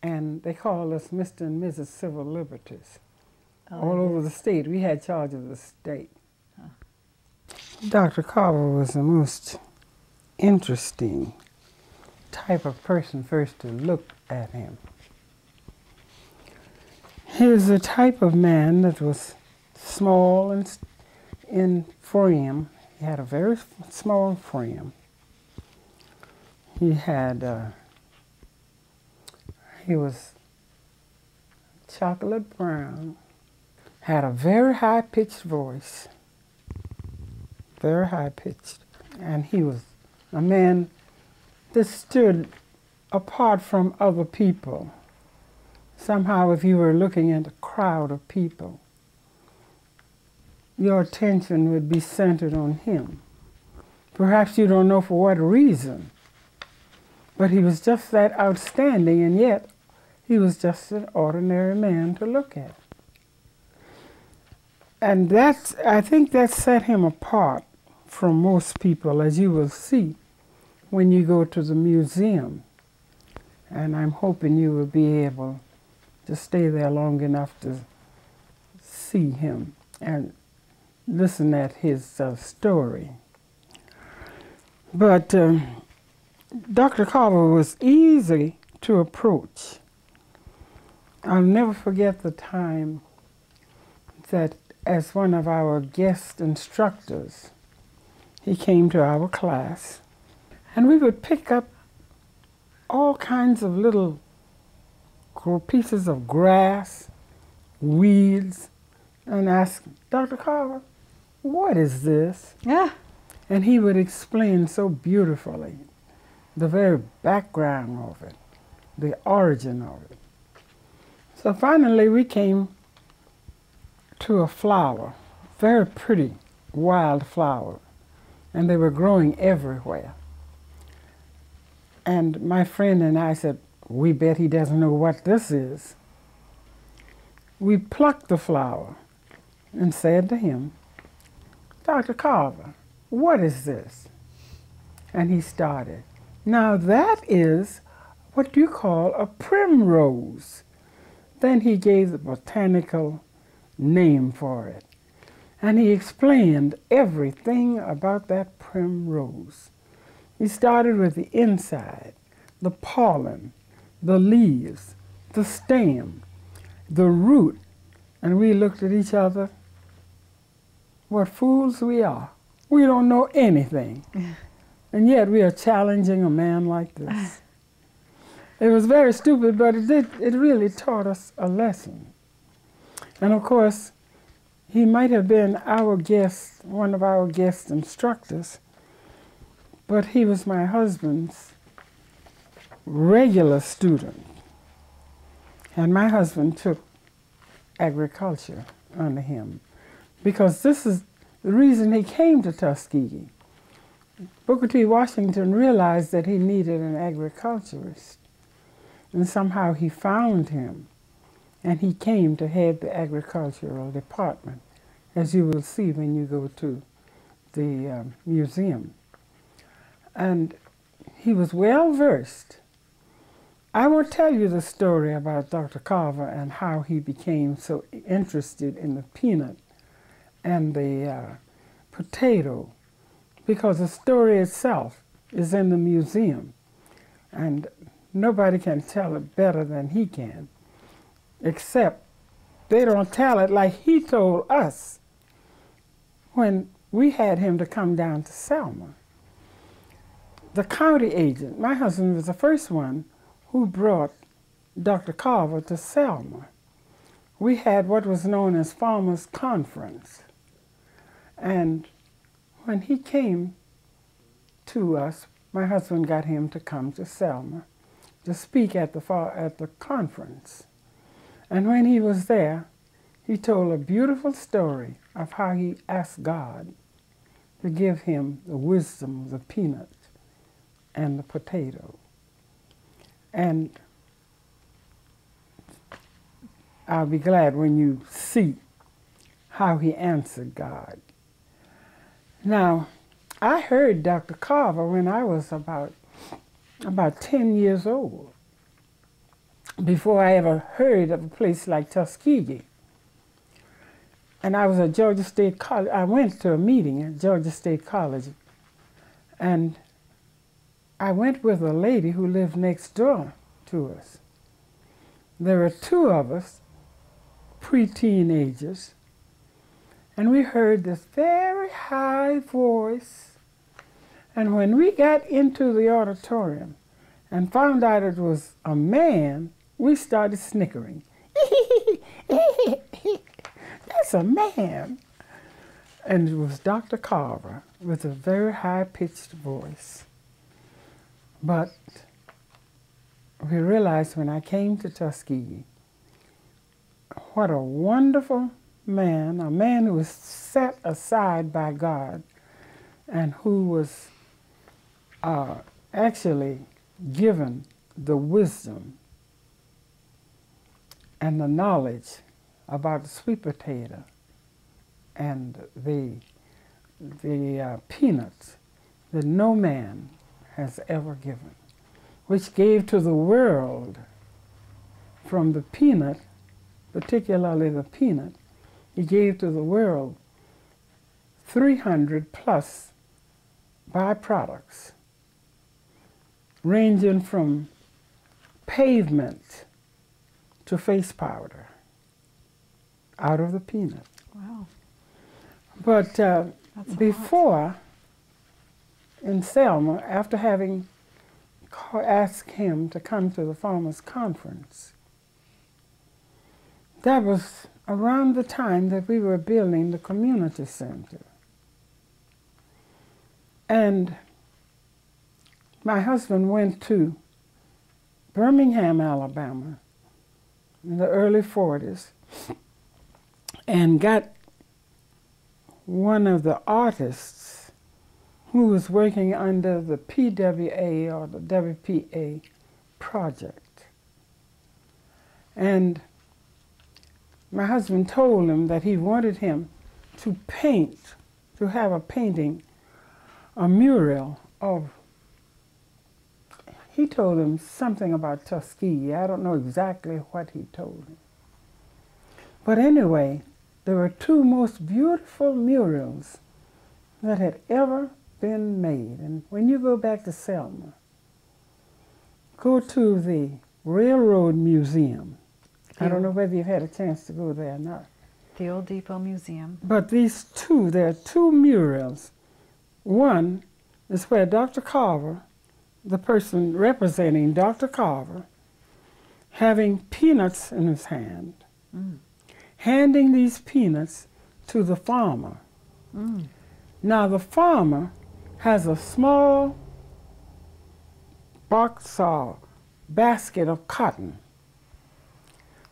and they called us Mr. and Mrs. Civil Liberties. All over the state. We had charge of the state. Dr. Carver was the most interesting type of person first to look at him. He was the type of man that was small and in frame. He had a very small frame. He was chocolate brown, had a very high-pitched voice, very high-pitched, and he was a man that stood apart from other people. Somehow, if you were looking at a crowd of people, your attention would be centered on him. Perhaps you don't know for what reason, but he was just that outstanding, and yet he was just an ordinary man to look at. And I think that set him apart from most people, as you will see when you go to the museum. And I'm hoping you will be able to stay there long enough to see him and listen at his story. But Dr. Carver was easy to approach. I'll never forget the time that as one of our guest instructors, he came to our class, and we would pick up all kinds of little pieces of grass, weeds, and ask, Dr. Carver, what is this? Yeah. And he would explain so beautifully the very background of it, the origin of it. So finally we came to a flower, very pretty wild flower, and they were growing everywhere. And my friend and I said, we bet he doesn't know what this is. We plucked the flower and said to him, Dr. Carver, what is this? And he started. Now that is what you call a primrose. Then he gave the botanical name for it. And he explained everything about that primrose. He started with the inside, the pollen, the leaves, the stem, the root, and we looked at each other. What fools we are. We don't know anything. And yet we are challenging a man like this. It was very stupid, but it really taught us a lesson. And of course, he might have been our guest, one of our guest instructors, but he was my husband's regular student. And my husband took agriculture under him, because this is the reason he came to Tuskegee. Booker T. Washington realized that he needed an agriculturist, and somehow he found him, and he came to head the agricultural department, as you will see when you go to the museum. And he was well versed. I won't tell you the story about Dr. Carver and how he became so interested in the peanut and the potato, because the story itself is in the museum, and nobody can tell it better than he can, except they don't tell it like he told us when we had him to come down to Selma. The county agent, my husband was the first one who brought Dr. Carver to Selma. We had what was known as Farmers' Conference. And when he came to us, my husband got him to come to Selma to speak at the conference. And when he was there, he told a beautiful story of how he asked God to give him the wisdom of the peanut and the potato. And I'll be glad when you see how he answered God. Now, I heard Dr. Carver when I was about 10 years old. before I ever heard of a place like Tuskegee. And I was at Georgia State College. I went to a meeting at Georgia State College, and I went with a lady who lived next door to us. There were two of us, pre-teenagers, and we heard this very high voice. And when we got into the auditorium and found out it was a man, we started snickering. That's a man. And it was Dr. Carver with a very high-pitched voice. But we realized when I came to Tuskegee, what a wonderful man, a man who was set aside by God and who was actually given the wisdom and the knowledge about the sweet potato and the peanuts that no man has ever given, which gave to the world from the peanut, particularly the peanut, he gave to the world 300 plus byproducts, ranging from pavement to face powder out of the peanut. Wow. But before, in Selma, after having asked him to come to the Farmers' Conference, that was around the time that we were building the community center. And my husband went to Birmingham, Alabama in the early 40s and got one of the artists who was working under the PWA or the WPA project. And my husband told him that he wanted him to paint, to have a painting, a mural of, he told him something about Tuskegee. I don't know exactly what he told him. But anyway, there were two most beautiful murals that had ever been made. And when you go back to Selma, go to the Railroad Museum. I don't know whether you've had a chance to go there or not. The Old Depot Museum. But these two, there are two murals. One is where Dr. Carver, the person representing Dr. Carver, having peanuts in his hand, handing these peanuts to the farmer. Now the farmer has a small box or basket of cotton,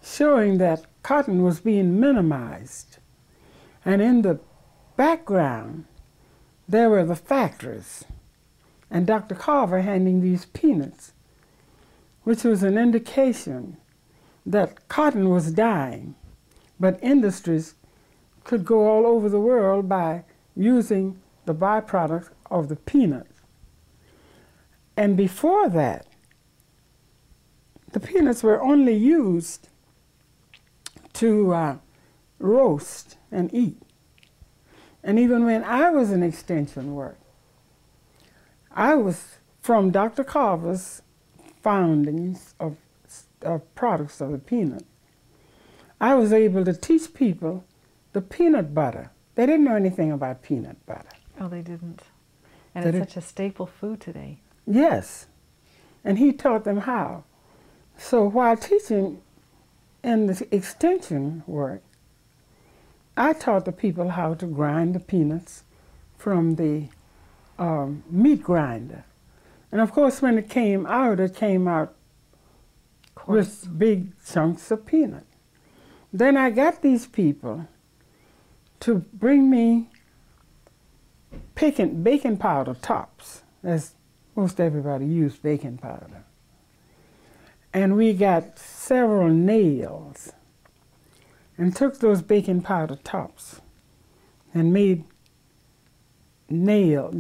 showing that cotton was being minimized. And in the background, there were the factories, and Dr. Carver handing these peanuts, which was an indication that cotton was dying, but industries could go all over the world by using the byproduct of the peanut. And before that, the peanuts were only used to roast and eat. And even when I was in extension work, I was from Dr. Carver's foundings of products of the peanut. I was able to teach people the peanut butter. They didn't know anything about peanut butter. Oh, they didn't. And it's such a staple food today. Yes. And he taught them how. So while teaching in the extension work, I taught the people how to grind the peanuts from the meat grinder. And of course, when it came out with big chunks of peanut. Then I got these people to bring me baking powder tops, as most everybody used baking powder. And we got several nails and took those baking powder tops and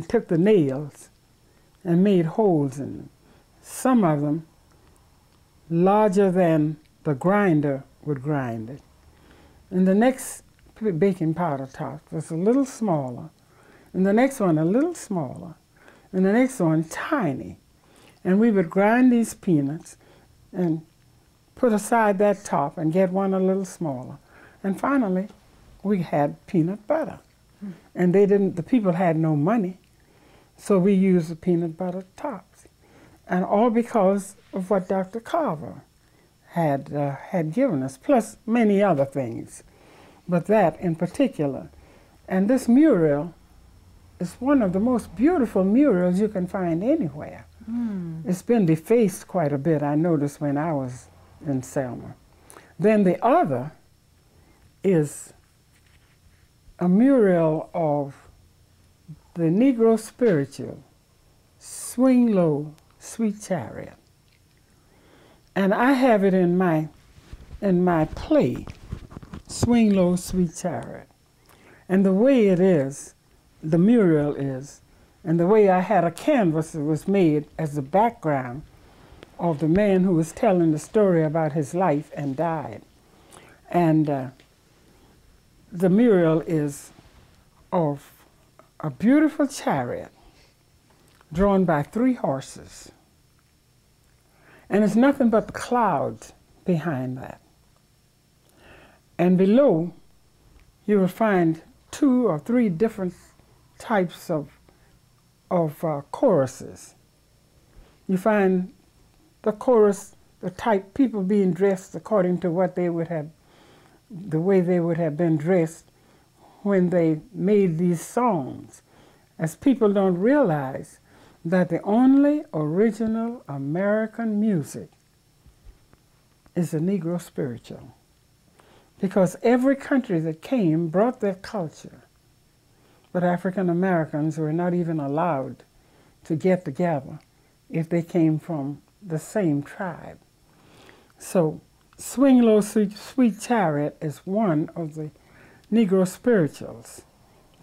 took the nails and made holes in them. Some of them larger than the grinder would grind it. And the next baking powder top was a little smaller. And the next one a little smaller. And the next one tiny. And we would grind these peanuts and put aside that top and get one a little smaller. And finally, we had peanut butter. And the people had no money, so we used the peanut butter tops. And all because of what Dr. Carver had given us, plus many other things, but that in particular. And this mural is one of the most beautiful murals you can find anywhere. It's been defaced quite a bit, I noticed when I was in Selma. Then the other is a mural of the Negro spiritual, Swing Low, Sweet Chariot. And I have it in my play, Swing Low, Sweet Chariot. And the way it is, the mural is, and the way I had a canvas that was made as the background of the man who was telling the story about his life and died. And the mural is of a beautiful chariot drawn by 3 horses. And it's nothing but the clouds behind that. And below, you will find 2 or 3 different types of choruses. You find the chorus, the type, people being dressed according to what they would have, the way they would have been dressed when they made these songs. As people don't realize that the only original American music is the Negro spiritual. Because every country that came brought their culture, but African Americans were not even allowed to get together if they came from the same tribe. So Swing Low, Sweet Chariot is one of the Negro spirituals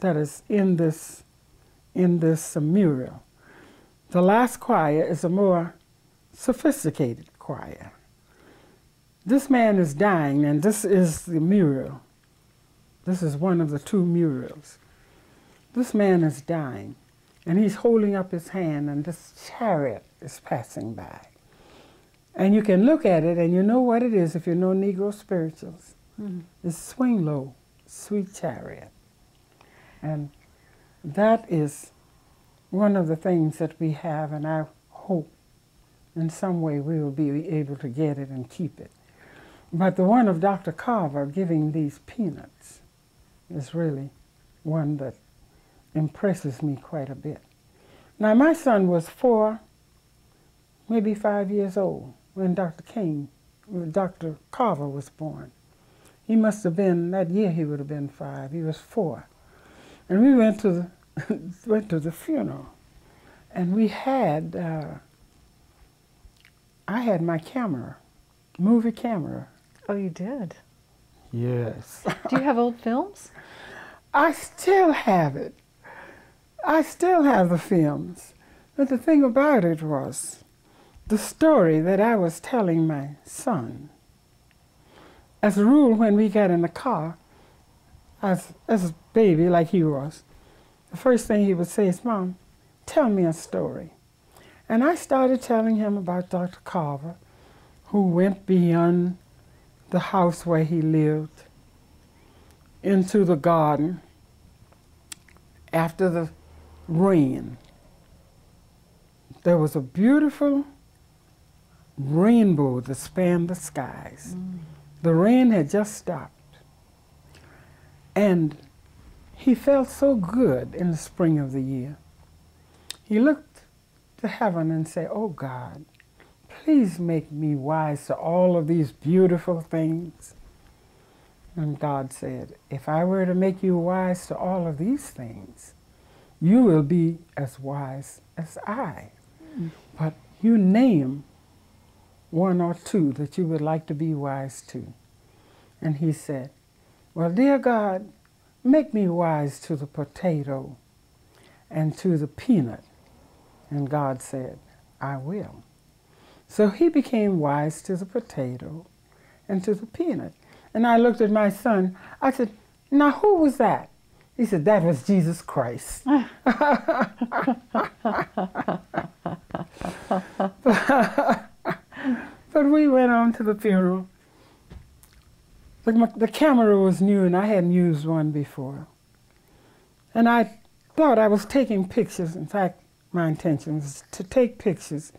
that is in this mural. The last choir is a more sophisticated choir. This man is dying, and this is the mural. This is one of the 2 murals. This man is dying, and he's holding up his hand, and this chariot is passing by. And you can look at it, and you know what it is if you know Negro spirituals. It's Swing Low, Sweet Chariot. And that is one of the things that we have, and I hope in some way we will be able to get it and keep it. But the one of Dr. Carver giving these peanuts is really one that impresses me quite a bit. Now, my son was 4, maybe 5 years old when Dr. Carver was born. He must have been, that year he would have been 5, he was 4. And we went to the funeral, and we had, I had my camera, movie camera. Oh, you did? Yes. Do you have old films? I still have it. I still have the films. But the thing about it was the story that I was telling my son. As a rule, when we got in the car, as a baby like he was, the first thing he would say is, "Mom, tell me a story." And I started telling him about Dr. Carver, who went beyond the house where he lived into the garden after the rain. There was a beautiful rainbow that spanned the skies. The rain had just stopped. And he felt so good in the spring of the year. He looked to heaven and said, "Oh God, please make me wise to all of these beautiful things." And God said, "If I were to make you wise to all of these things, you will be as wise as I. But you name 1 or 2 that you would like to be wise to." And he said, "Well, dear God, make me wise to the potato and to the peanut." And God said, "I will." So he became wise to the potato and to the peanut. And I looked at my son. I said, now who was that? He said, that was Jesus Christ. But we went on to the funeral. The camera was new, and I hadn't used one before. And I thought I was taking pictures. In fact, my intention was to take pictures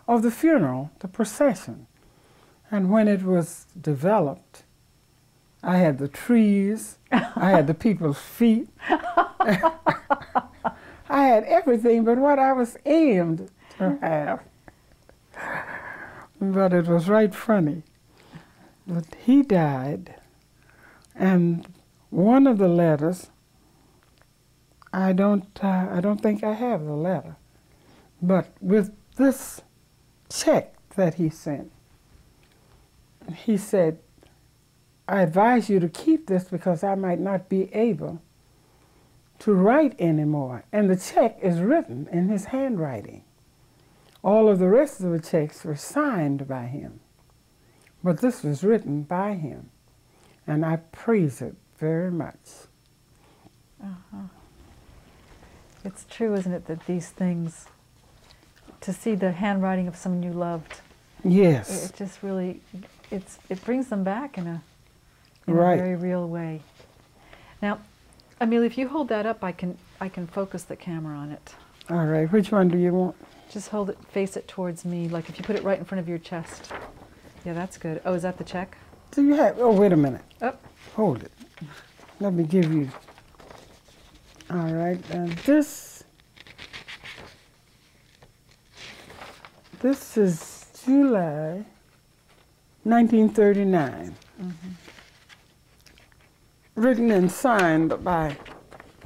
of the funeral, the procession. And when it was developed, I had the trees, I had the people's feet. I had everything but what I was aimed to have. But it was right funny. But he died, and one of the letters, I don't think I have the letter, but with this check that he sent, he said, I advise you to keep this because I might not be able to write anymore. And the check is written in his handwriting. All of the rest of the checks were signed by him, but this was written by him, and I praise it very much. It's true, isn't it, that these things, to see the handwriting of someone you loved, yes, it just really, it brings them back in a right. very real way. Now, Amelia, if you hold that up, I can focus the camera on it. All right, which one do you want? Just hold it, face it towards me, like if you put it right in front of your chest. Yeah, that's good. Oh, is that the check? Do you have, oh, wait a minute. Oh. Hold it. Let me give you, all right, and this is July 1939. Written and signed by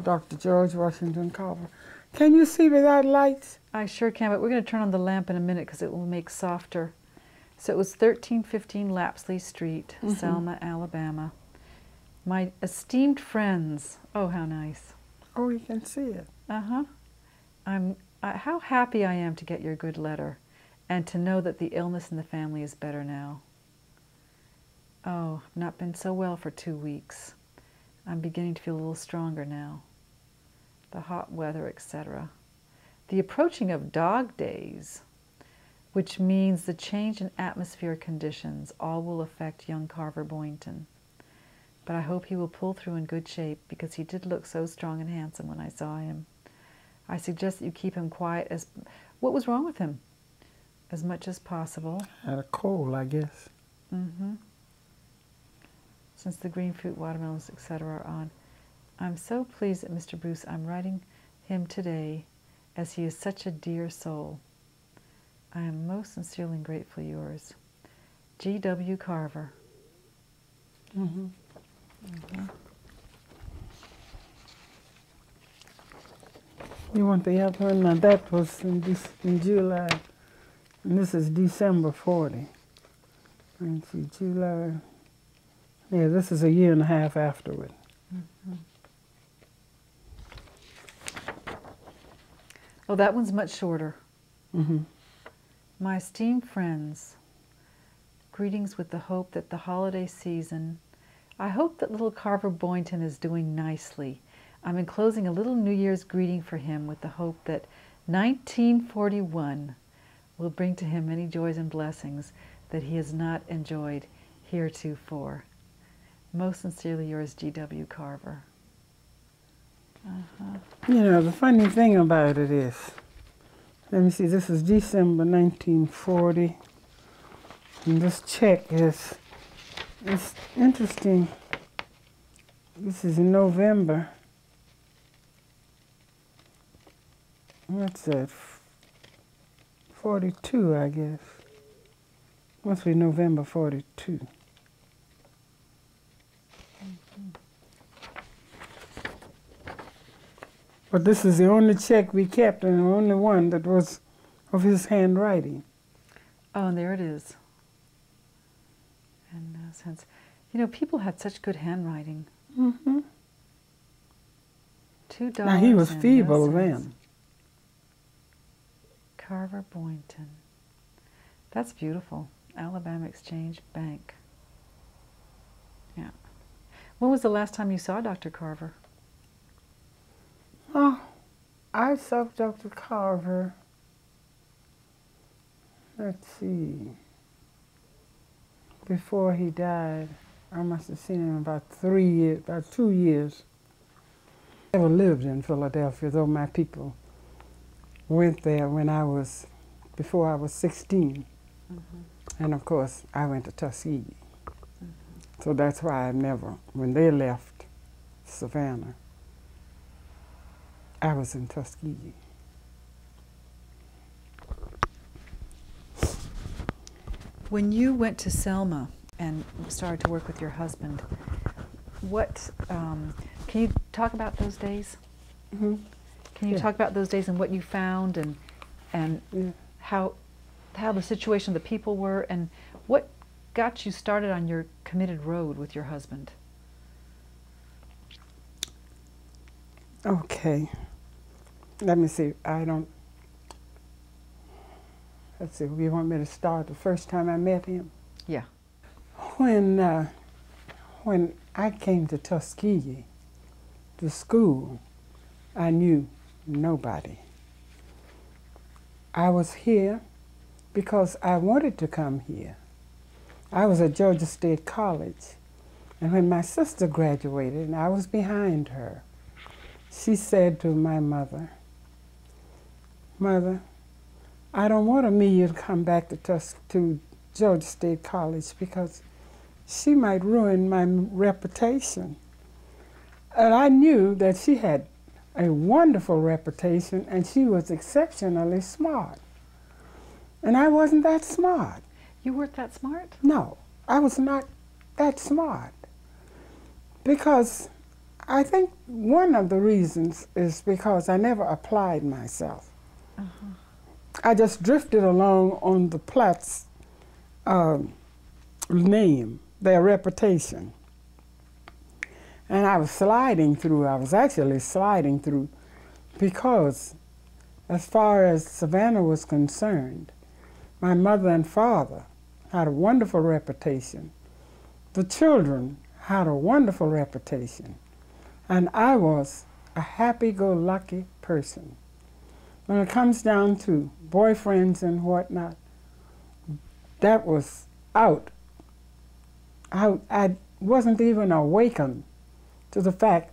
Dr. George Washington Carver. Can you see without lights? I sure can, but we're going to turn on the lamp in a minute because it will make softer. So it was 1315 Lapsley Street, Selma, Alabama. My esteemed friends. Oh, how nice. Oh, you can see it. How happy I am to get your good letter and to know that the illness in the family is better now. Oh, I've not been so well for 2 weeks. I'm beginning to feel a little stronger now. The hot weather, etc. The approaching of dog days, which means the change in atmospheric conditions, all will affect young Carver Boynton. But I hope he will pull through in good shape because he did look so strong and handsome when I saw him. I suggest that you keep him quiet as... What was wrong with him? As much as possible. Had a cold, I guess. Since the green fruit, watermelons, etc. are on. I'm so pleased that Mr. Bruce, I'm writing him today as he is such a dear soul. I am most sincerely and gratefully yours. G.W. Carver. You want the other one? Now that was in July, and this is December 40. And see, July, yeah, this is a year and a half afterward. Oh, that one's much shorter. My esteemed friends, greetings with the hope that the holiday season, I hope that little Carver Boynton is doing nicely. I'm enclosing a little New Year's greeting for him with the hope that 1941 will bring to him many joys and blessings that he has not enjoyed heretofore. Most sincerely yours, G.W. Carver. You know, the funny thing about it is, let me see, this is December 1940, and this check is, it's interesting, this is in November, what's that, 42, I guess, must be November 42. But this is the only check we kept and the only one that was of his handwriting. Oh, and there it is. And since, you know, people had such good handwriting. $2. Now he was feeble then. Carver Boynton. That's beautiful. Alabama Exchange Bank. Yeah. When was the last time you saw Dr. Carver? Oh, I saw Dr. Carver, let's see, before he died. I must have seen him about 3 years, about 2 years. I never lived in Philadelphia, though my people went there before I was 16. And of course, I went to Tuskegee. So that's why when they left Savannah, I was in Tuskegee. When you went to Selma and started to work with your husband, can you talk about those days? Mm-hmm. Can you talk about those days and what you found and how the situation, the people were, and what got you started on your committed road with your husband? Okay. Let me see. Let's see. You want me to start the first time I met him? Yeah. When I came to Tuskegee, to school, I knew nobody. I was here because I wanted to come here. I was at Georgia State College, and when my sister graduated and I was behind her, she said to my mother, "Mother, I don't want Amelia to come back to Georgia State College because she might ruin my reputation." And I knew that she had a wonderful reputation and she was exceptionally smart. And I wasn't that smart. You weren't that smart? No, I was not that smart. Because I think one of the reasons is because I never applied myself. I just drifted along on the Platts name, their reputation. And I was actually sliding through because as far as Savannah was concerned, my mother and father had a wonderful reputation. The children had a wonderful reputation. And I was a happy-go-lucky person. When it comes down to boyfriends and whatnot, that was out. I wasn't even awakened to the fact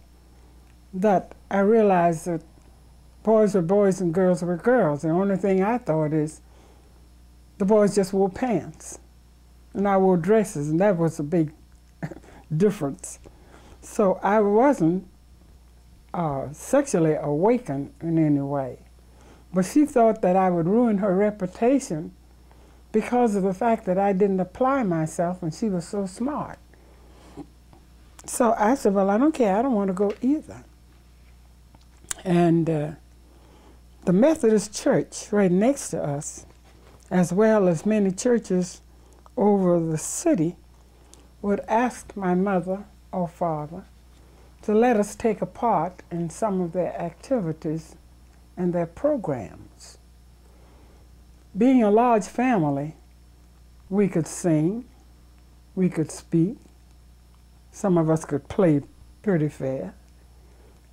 that I realized that boys were boys and girls were girls. The only thing I thought is the boys just wore pants and I wore dresses, and that was a big difference. So I wasn't sexually awakened in any way. But she thought that I would ruin her reputation because of the fact that I didn't apply myself and she was so smart. So I said, well, I don't care. I don't want to go either. And the Methodist Church right next to us, as well as many churches over the city, would ask my mother or father to let us take a part in some of their activities and their programs. Being a large family, we could sing, we could speak, some of us could play pretty fair,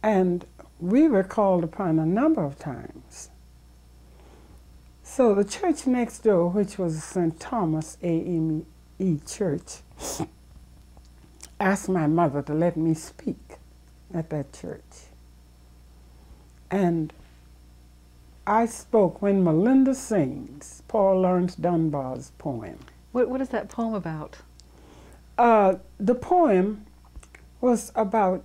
and we were called upon a number of times. So the church next door, which was St. Thomas AME Church, asked my mother to let me speak at that church. And I spoke When Melinda Sings, Paul Laurence Dunbar's poem. What is that poem about? The poem was about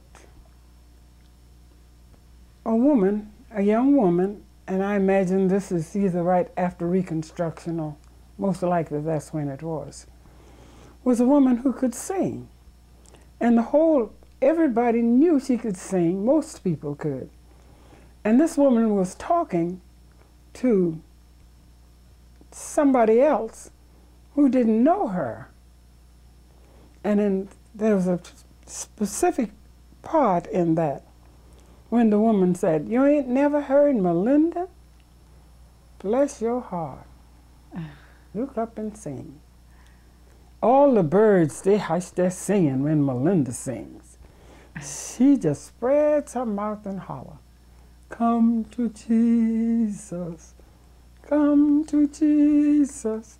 a woman, a young woman, and I imagine this is either right after Reconstruction or most likely that's when it was a woman who could sing. And everybody knew she could sing, most people could. And this woman was talking to somebody else who didn't know her. And then there was a specific part in that when the woman said, "You ain't never heard Melinda? Bless your heart." look up and sing. All the birds, they hush their singing when Melinda sings. She just spreads her mouth and holler, come to Jesus, come to Jesus.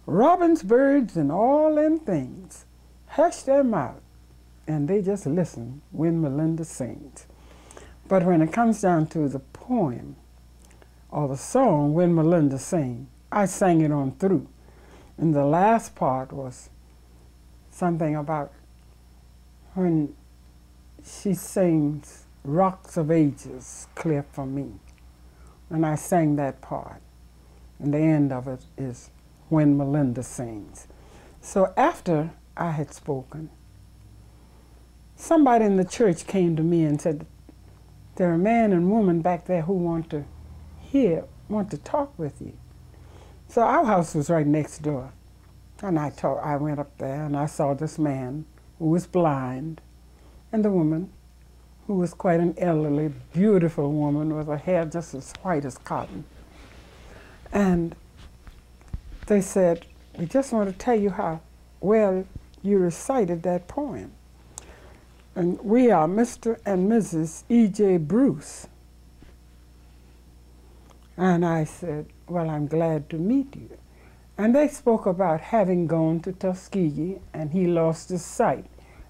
Robins, birds, and all them things hush their mouth, and they just listen when Melinda sings. But when it comes down to the poem or the song when Melinda sang, I sang it on through. And the last part was something about when she sings, Rocks of Ages clear for me. And I sang that part. And the end of it is when Melinda sings. So after I had spoken, somebody in the church came to me and said, there are a man and woman back there who want to talk with you. So our house was right next door. And I went up there and I saw this man who was blind and the woman who was quite an elderly, beautiful woman with her hair just as white as cotton. And they said, we just want to tell you how well you recited that poem. And we are Mr. and Mrs. E.J. Bruce. And I said, well, I'm glad to meet you. And they spoke about having gone to Tuskegee and he lost his sight.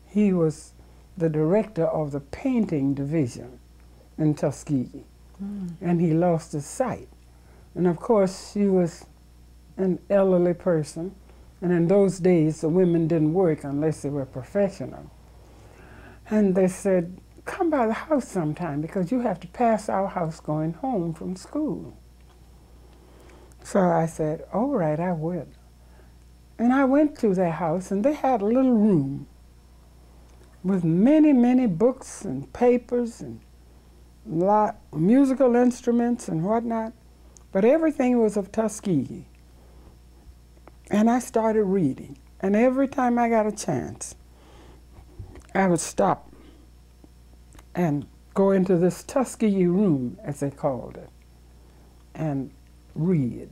He was the director of the painting division in Tuskegee. And he lost his sight. And of course, she was an elderly person. And in those days, the women didn't work unless they were professional. And they said, come by the house sometime because you have to pass our house going home from school. So I said, all right, I would. And I went to their house, and they had a little room with many, many books and papers and musical instruments and whatnot, but everything was of Tuskegee. And I started reading, and every time I got a chance, I would stop and go into this Tuskegee room, as they called it, and read.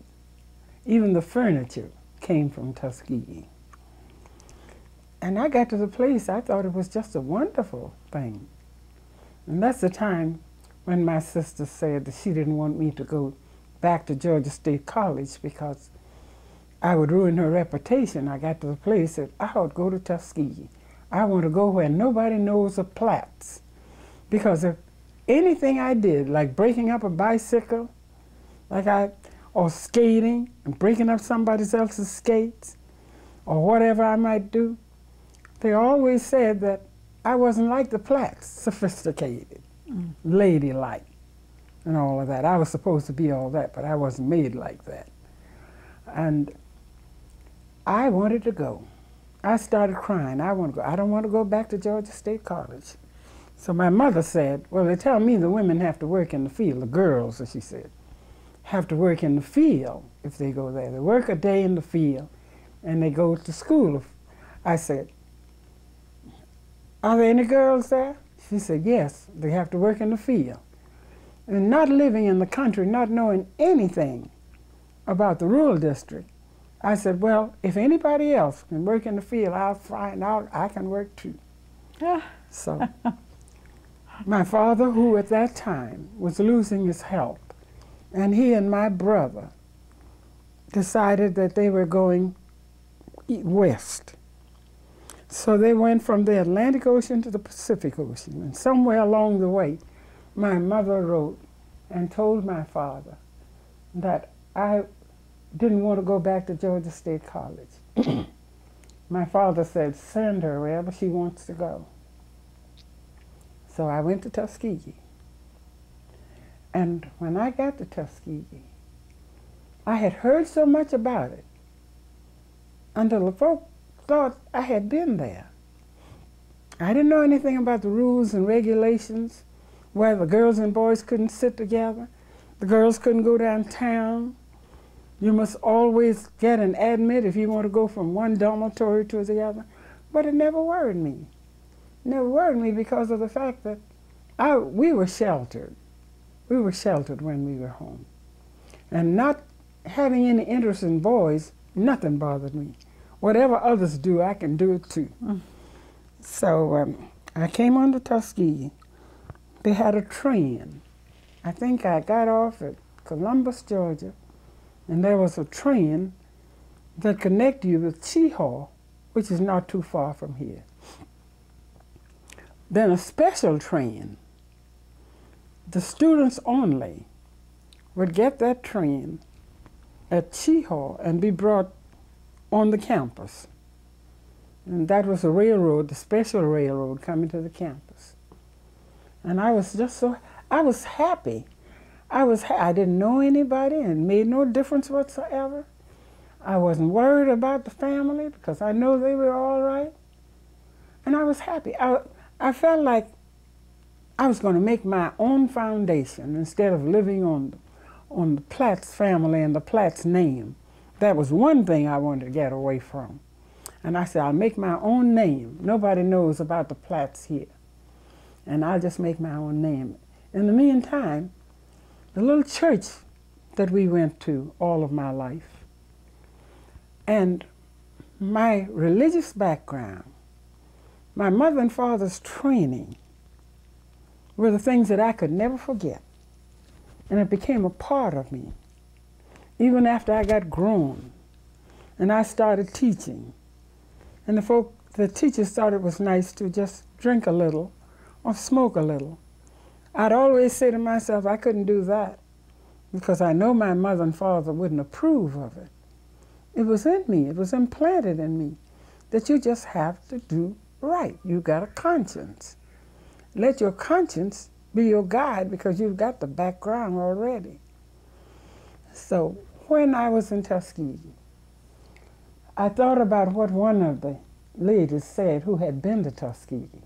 Even the furniture came from Tuskegee. And I got to the place, I thought it was just a wonderful thing. And that's the time when my sister said that she didn't want me to go back to Georgia State College because I would ruin her reputation. I got to the place that I would go to Tuskegee. I want to go where nobody knows the Platts. Because if anything I did, like breaking up a bicycle, or skating and breaking up somebody else's skates, or whatever I might do, they always said that I wasn't like the Platts, sophisticated, ladylike, and all of that. I was supposed to be all that, but I wasn't made like that. And I wanted to go. I started crying. I want to go. I don't want to go back to Georgia State College. So my mother said, well, they tell me the women have to work in the field, the girls, as she said, have to work in the field if they go there. They work a day in the field and they go to school. I said, are there any girls there? She said, yes, they have to work in the field. And not living in the country, not knowing anything about the rural district, I said, well, if anybody else can work in the field, I'll find out I can work too. So my father, who at that time was losing his health, and he and my brother decided that they were going west. So they went from the Atlantic Ocean to the Pacific Ocean. And somewhere along the way, my mother wrote and told my father that I didn't want to go back to Georgia State College. My father said, send her wherever she wants to go. So I went to Tuskegee. And when I got to Tuskegee, I had heard so much about it until the folk thought I had been there. I didn't know anything about the rules and regulations, where the girls and boys couldn't sit together, the girls couldn't go downtown. You must always get an admit if you want to go from one dormitory to the other. But it never worried me. It never worried me because of the fact that we were sheltered. We were sheltered when we were home. And not having any interest in boys, nothing bothered me. Whatever others do, I can do it too. So I came on to Tuskegee. They had a train. I think I got off at Columbus, Georgia, and there was a train that connected you with Chehaw, which is not too far from here. Then a special train, the students only, would get that train at Chehaw and be brought on the campus. And that was the railroad, the special railroad coming to the campus. And I was just so, I was happy. I didn't know anybody and it made no difference whatsoever. I wasn't worried about the family because I know they were all right. And I was happy. I felt like I was going to make my own foundation instead of living on the Platt's family and the Platt's name. That was one thing I wanted to get away from. And I said, I'll make my own name. Nobody knows about the Platts here. And I'll just make my own name. In the meantime, the little church that we went to all of my life and my religious background, my mother and father's training were the things that I could never forget. And it became a part of me. Even after I got grown and I started teaching. And the teachers thought it was nice to just drink a little or smoke a little. I'd always say to myself, I couldn't do that because I know my mother and father wouldn't approve of it. It was in me, it was implanted in me that you just have to do right. You've got a conscience. Let your conscience be your guide because you've got the background already. So when I was in Tuskegee, I thought about what one of the ladies said who had been to Tuskegee,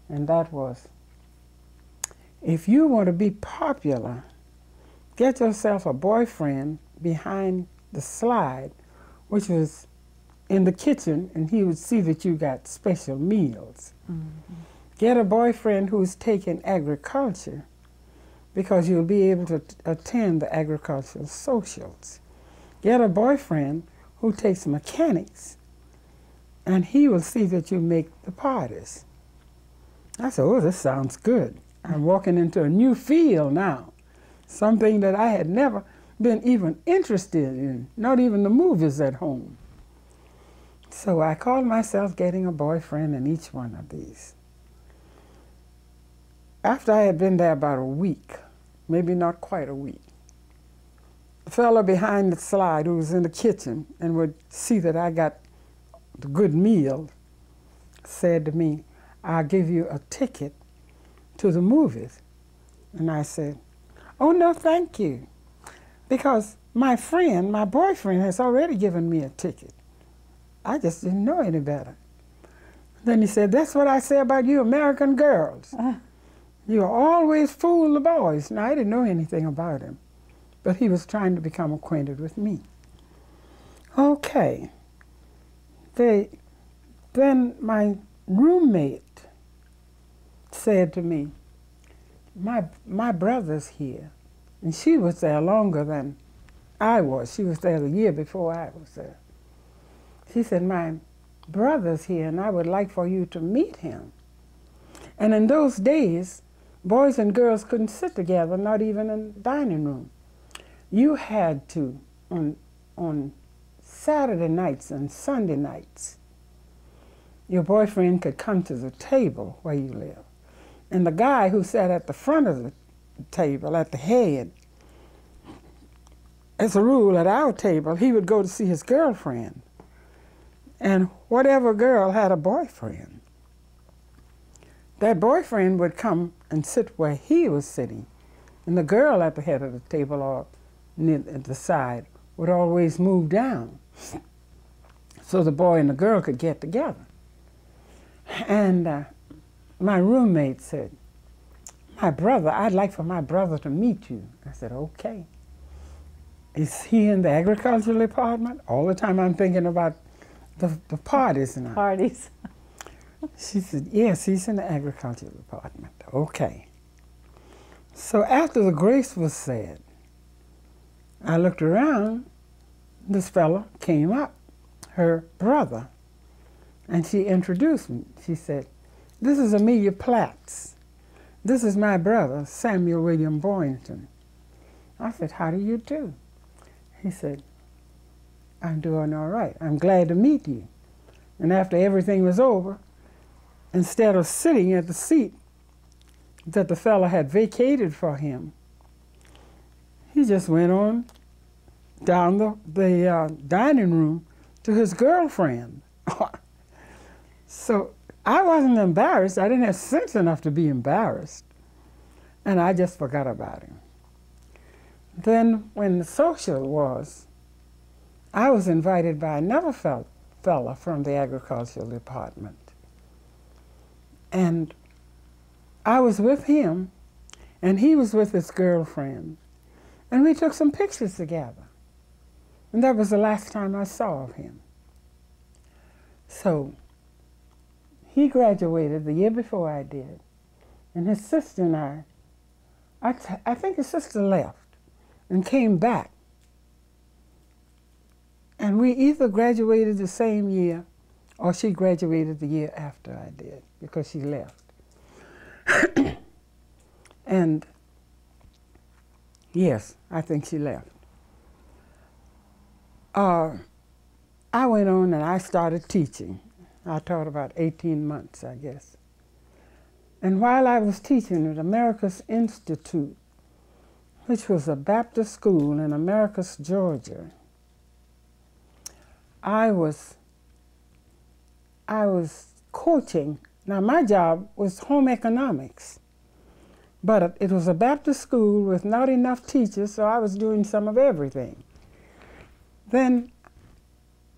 and that was, if you want to be popular, get yourself a boyfriend behind the slide, which was in the kitchen, and he would see that you got special meals. Mm-hmm. Get a boyfriend who's taking agriculture because you'll be able to attend the agricultural socials. Get a boyfriend who takes mechanics, and he will see that you make the parties. I said, oh, this sounds good. I'm walking into a new field now, something that I had never been even interested in, not even the movies at home. So I called myself getting a boyfriend in each one of these. After I had been there about a week, maybe not quite a week, the fellow behind the slide who was in the kitchen and would see that I got the good meal said to me, I'll give you a ticket to the movies. And I said, oh, no, thank you. Because my friend, my boyfriend, has already given me a ticket. I just didn't know any better. Then he said, that's what I say about you American girls. You always fool the boys. Now, I didn't know anything about him, but he was trying to become acquainted with me. Okay. Then my roommate said to me, my brother's here. And she was there longer than I was. She was there the year before I was there. She said, my brother's here, and I would like for you to meet him. And in those days, boys and girls couldn't sit together, not even in the dining room. You had to, on Saturday nights and Sunday nights, your boyfriend could come to the table where you live. And the guy who sat at the front of the table, at the head, as a rule at our table, he would go to see his girlfriend. And whatever girl had a boyfriend, that boyfriend would come and sit where he was sitting. And the girl at the head of the table or near at the side would always move down so the boy and the girl could get together. And my roommate said, I'd like for my brother to meet you. I said, okay. Is he in the agricultural department? All the time I'm thinking about the parties now. Parties. She said, yes, he's in the agricultural department. Okay. So after the grace was said, I looked around this fella came up, her brother, and she introduced me. She said, "This is Amelia Platts. This is my brother, Samuel William Boynton." I said, "How do you do?" He said, "I'm doing all right. I'm glad to meet you." And after everything was over, instead of sitting at the seat that the fella had vacated for him, he just went on down the dining room to his girlfriend. So I wasn't embarrassed. I didn't have sense enough to be embarrassed. And I just forgot about him. Then when the social was, I was invited by another fella from the agricultural department. And I was with him, and he was with his girlfriend. And we took some pictures together. And that was the last time I saw of him. So he graduated the year before I did. And his sister and I think his sister left and came back. And we either graduated the same year or she graduated the year after I did because she left. And yes, I think she left. I went on and I started teaching. I taught about 18 months, I guess. And while I was teaching at America's Institute, which was a Baptist school in Americus, Georgia, I was coaching. Now, my job was home economics, but it was a Baptist school with not enough teachers, so I was doing some of everything. Then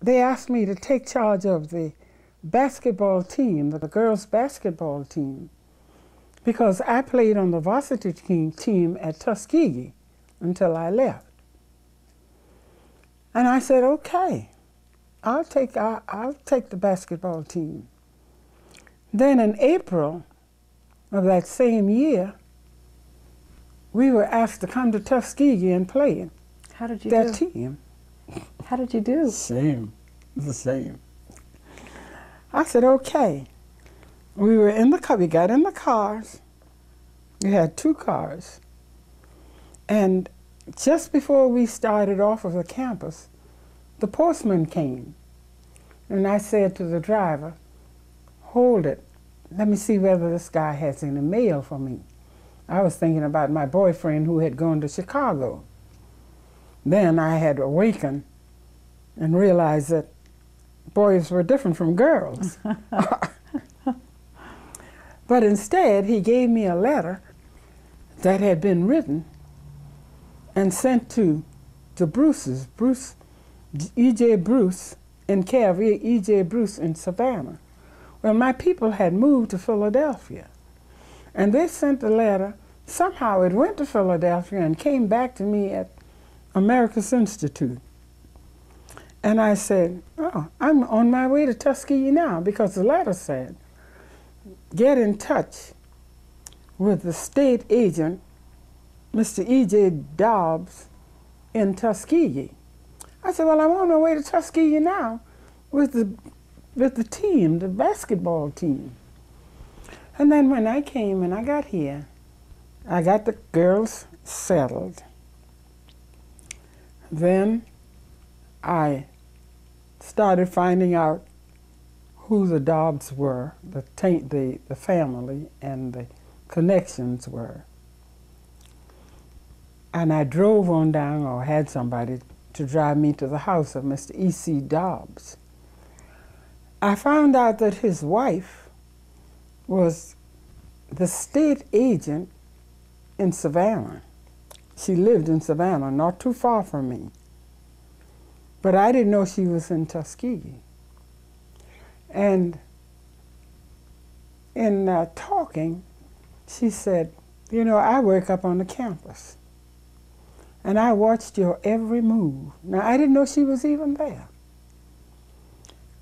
they asked me to take charge of the basketball team, the girls' basketball team, because I played on the varsity team at Tuskegee until I left. And I said, okay, I'll take the basketball team. Then in April of that same year, we were asked to come to Tuskegee and play How did you that do? team. How did you do? Same, the same. I said, okay. We were in the car, we got in the cars. We had 2 cars. And just before we started off of the campus, the postman came. And I said to the driver, hold it. Let me see whether this guy has any mail for me. I was thinking about my boyfriend who had gone to Chicago. Then I had awakened and realized that boys were different from girls. But instead, he gave me a letter that had been written and sent to Bruce's, E.J. Bruce in care of E.J. Bruce in Savannah. Well, my people had moved to Philadelphia, and they sent the letter. Somehow it went to Philadelphia and came back to me at America's Institute. And I said, oh, I'm on my way to Tuskegee now, because the letter said, get in touch with the state agent, Mr. E.J. Dobbs, in Tuskegee. I said, well, I'm on my way to Tuskegee now with the team, the basketball team. And then when I came and I got here, I got the girls settled. Then I started finding out who the Dobbs were, the family and the connections were. And I drove on down, or had somebody to drive me to the house of Mr. E.C. Dobbs. I found out that his wife was the state agent in Savannah. She lived in Savannah, not too far from me. But I didn't know she was in Tuskegee. And in talking, she said, you know, I work up on the campus, and I watched your every move. Now, I didn't know she was even there.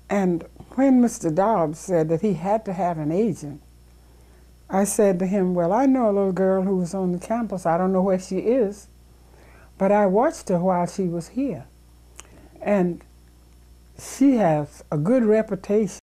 And when Mr. Dobbs said that he had to have an agent, I said to him, well, I know a little girl who was on the campus. I don't know where she is, but I watched her while she was here. And she has a good reputation